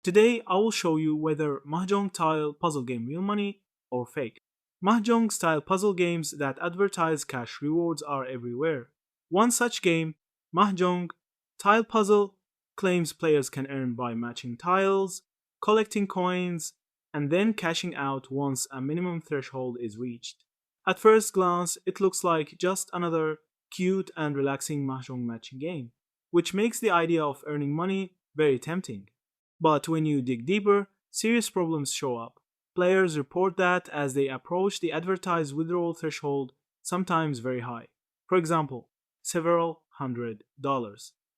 Today I will show you whether Mahjong Tile Puzzle Game real money or fake. Mahjong style puzzle games that advertise cash rewards are everywhere. One such game, Mahjong Tile Puzzle, claims players can earn by matching tiles, collecting coins, and then cashing out once a minimum threshold is reached. At first glance, it looks like just another cute and relaxing Mahjong matching game, which makes the idea of earning money very tempting. But when you dig deeper, serious problems show up. Players report that as they approach the advertised withdrawal threshold, sometimes very high, for example, several $100,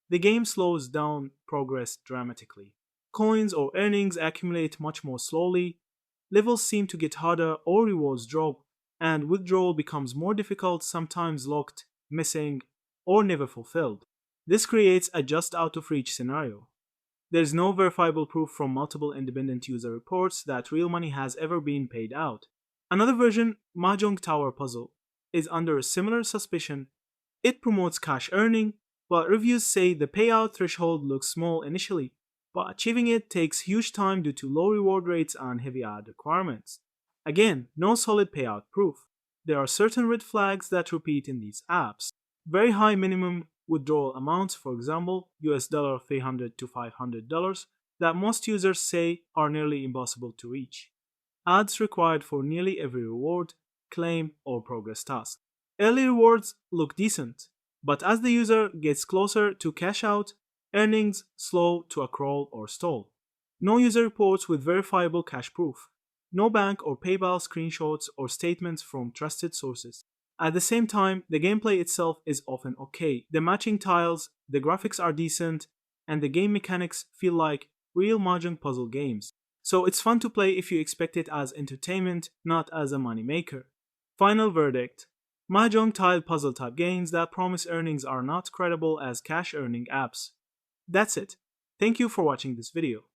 the game slows down progress dramatically. Coins or earnings accumulate much more slowly, levels seem to get harder or rewards drop, and withdrawal becomes more difficult, sometimes locked, missing, or never fulfilled. This creates a just out of reach scenario. There is no verifiable proof from multiple independent user reports that real money has ever been paid out. Another version, Mahjong Tower Puzzle, is under a similar suspicion. It promotes cash earning, but reviews say the payout threshold looks small initially, but achieving it takes huge time due to low reward rates and heavy ad requirements. Again, no solid payout proof. There are certain red flags that repeat in these apps. Very high minimum withdrawal amounts, for example, $300 to $500, that most users say are nearly impossible to reach. Ads required for nearly every reward, claim, or progress task. Early rewards look decent, but as the user gets closer to cash out, earnings slow to a crawl or stall. No user reports with verifiable cash proof. No bank or PayPal screenshots or statements from trusted sources. At the same time, the gameplay itself is often okay. The matching tiles, the graphics are decent, and the game mechanics feel like real Mahjong puzzle games. So it's fun to play if you expect it as entertainment, not as a moneymaker. Final verdict. Mahjong tile puzzle type games that promise earnings are not credible as cash earning apps. That's it. Thank you for watching this video.